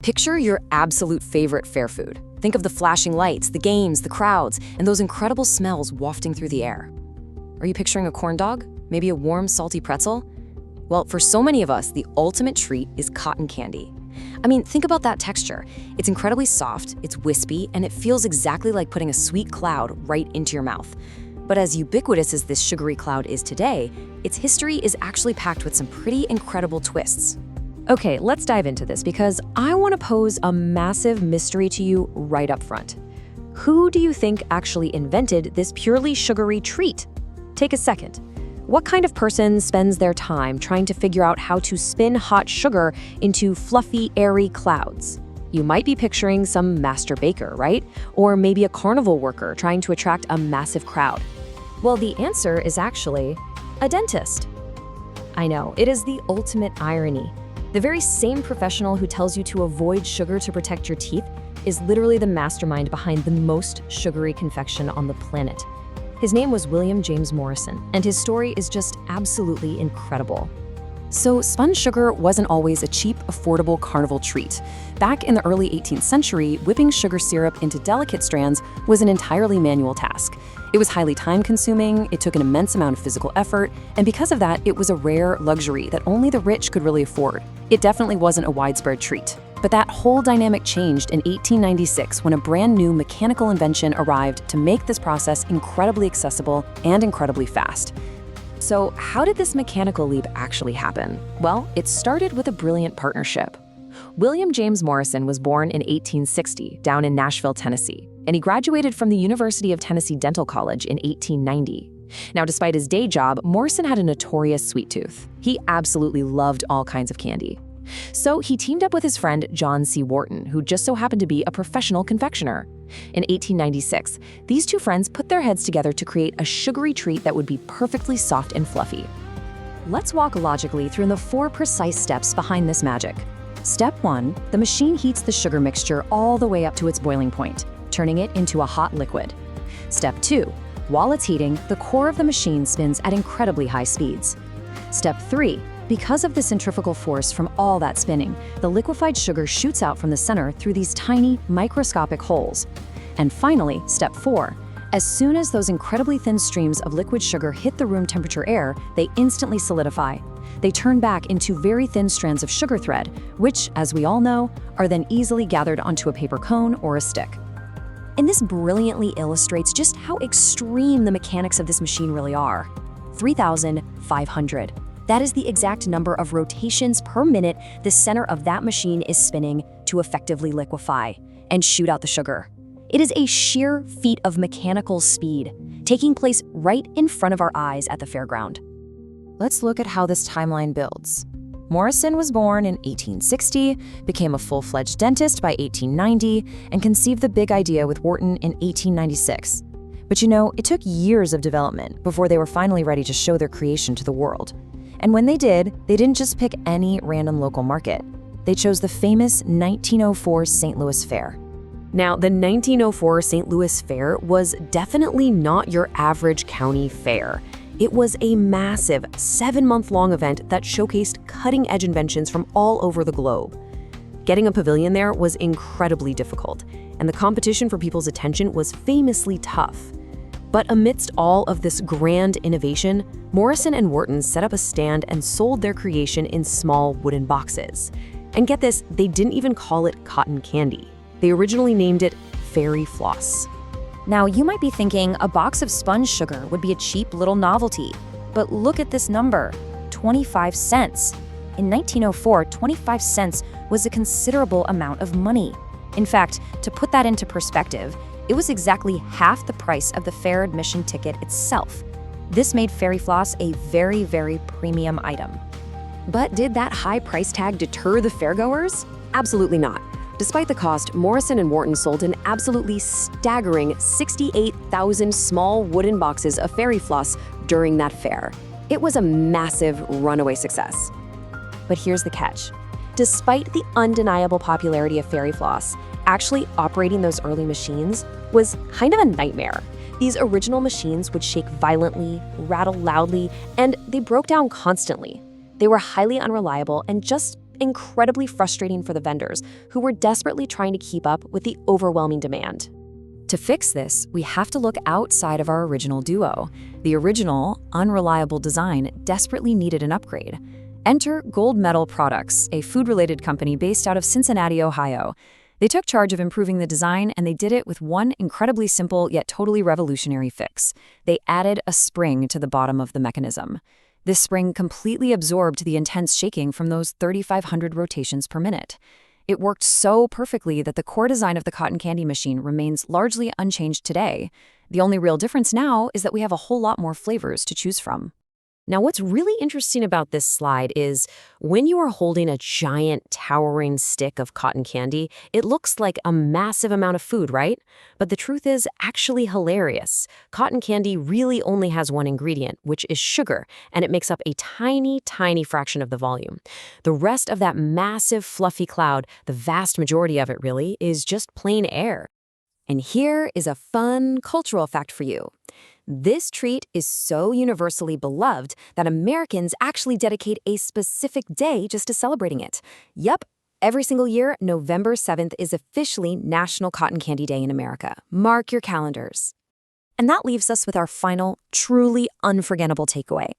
Picture your absolute favorite fair food. Think of the flashing lights, the games, the crowds, and those incredible smells wafting through the air. Are you picturing a corn dog? Maybe a warm, salty pretzel? Well, for so many of us, the ultimate treat is cotton candy. I mean, think about that texture. It's incredibly soft, it's wispy, and it feels exactly like putting a sweet cloud right into your mouth. But as ubiquitous as this sugary cloud is today, its history is actually packed with some pretty incredible twists. Okay, let's dive into this because I want to pose a massive mystery to you right up front. Who do you think actually invented this purely sugary treat? Take a second. What kind of person spends their time trying to figure out how to spin hot sugar into fluffy, airy clouds? You might be picturing some master baker, right? Or maybe a carnival worker trying to attract a massive crowd. Well, the answer is actually a dentist. I know, it is the ultimate irony. The very same professional who tells you to avoid sugar to protect your teeth is literally the mastermind behind the most sugary confection on the planet. His name was William James Morrison, and his story is just absolutely incredible. So spun sugar wasn't always a cheap, affordable carnival treat. Back in the early 18th century, whipping sugar syrup into delicate strands was an entirely manual task. It was highly time-consuming, it took an immense amount of physical effort, and because of that, it was a rare luxury that only the rich could really afford. It definitely wasn't a widespread treat. But that whole dynamic changed in 1896 when a brand new mechanical invention arrived to make this process incredibly accessible and incredibly fast. So how did this mechanical leap actually happen? Well, it started with a brilliant partnership. William James Morrison was born in 1860 down in Nashville, Tennessee, and he graduated from the University of Tennessee Dental College in 1890. Now, despite his day job, Morrison had a notorious sweet tooth. He absolutely loved all kinds of candy. So he teamed up with his friend John C. Wharton, who just so happened to be a professional confectioner. In 1896, these two friends put their heads together to create a sugary treat that would be perfectly soft and fluffy. Let's walk logically through the 4 precise steps behind this magic. Step 1, the machine heats the sugar mixture all the way up to its boiling point, turning it into a hot liquid. Step 2, while it's heating, the core of the machine spins at incredibly high speeds. Step 3, because of the centrifugal force from all that spinning, the liquefied sugar shoots out from the center through these tiny, microscopic holes. And finally, step 4, as soon as those incredibly thin streams of liquid sugar hit the room temperature air, they instantly solidify. They turn back into very thin strands of sugar thread, which, as we all know, are then easily gathered onto a paper cone or a stick. And this brilliantly illustrates just how extreme the mechanics of this machine really are. 3,500. That is the exact number of rotations per minute the center of that machine is spinning to effectively liquefy and shoot out the sugar. It is a sheer feat of mechanical speed, taking place right in front of our eyes at the fairground. Let's look at how this timeline builds. Morrison was born in 1860, became a full-fledged dentist by 1890, and conceived the big idea with Wharton in 1896. But you know, it took years of development before they were finally ready to show their creation to the world. And when they did, they didn't just pick any random local market. They chose the famous 1904 St. Louis Fair. Now, the 1904 St. Louis Fair was definitely not your average county fair. It was a massive 7-month-long event that showcased cutting-edge inventions from all over the globe. Getting a pavilion there was incredibly difficult, and the competition for people's attention was famously tough. But amidst all of this grand innovation, Morrison and Wharton set up a stand and sold their creation in small wooden boxes. And get this, they didn't even call it cotton candy. They originally named it Fairy Floss. Now, you might be thinking a box of spun sugar would be a cheap little novelty. But look at this number, 25 cents. In 1904, 25 cents was a considerable amount of money. In fact, to put that into perspective, it was exactly half the price of the fair admission ticket itself. This made Fairy Floss a very, very premium item. But did that high price tag deter the fairgoers? Absolutely not. Despite the cost, Morrison and Wharton sold an absolutely staggering 68,000 small wooden boxes of Fairy Floss during that fair. It was a massive runaway success. But here's the catch. Despite the undeniable popularity of Fairy Floss, actually operating those early machines was kind of a nightmare. These original machines would shake violently, rattle loudly, and they broke down constantly. They were highly unreliable and just incredibly frustrating for the vendors, who were desperately trying to keep up with the overwhelming demand. To fix this, we have to look outside of our original duo. The original, unreliable design desperately needed an upgrade. Enter Gold Medal Products, a food-related company based out of Cincinnati, Ohio. They took charge of improving the design, and they did it with one incredibly simple yet totally revolutionary fix. They added a spring to the bottom of the mechanism. This spring completely absorbed the intense shaking from those 3,500 rotations per minute. It worked so perfectly that the core design of the cotton candy machine remains largely unchanged today. The only real difference now is that we have a whole lot more flavors to choose from. Now, what's really interesting about this slide is when you are holding a giant, towering stick of cotton candy, it looks like a massive amount of food, right? But the truth is actually hilarious. Cotton candy really only has one ingredient, which is sugar, and it makes up a tiny, tiny fraction of the volume. The rest of that massive, fluffy cloud, the vast majority of it really, is just plain air. And here is a fun cultural fact for you. This treat is so universally beloved that Americans actually dedicate a specific day just to celebrating it. Yup, every single year, November 7th is officially National Cotton Candy Day in America. Mark your calendars. And that leaves us with our final, truly unforgettable takeaway.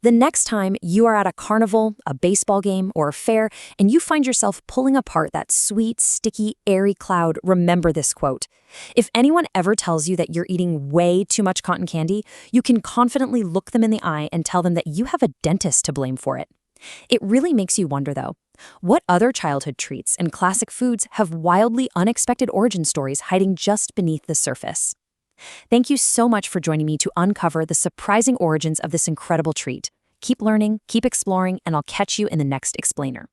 The next time you are at a carnival, a baseball game, or a fair, and you find yourself pulling apart that sweet, sticky, airy cloud, remember this quote. If anyone ever tells you that you're eating way too much cotton candy, you can confidently look them in the eye and tell them that you have a dentist to blame for it. It really makes you wonder, though, what other childhood treats and classic foods have wildly unexpected origin stories hiding just beneath the surface? Thank you so much for joining me to uncover the surprising origins of this incredible treat. Keep learning, keep exploring, and I'll catch you in the next explainer.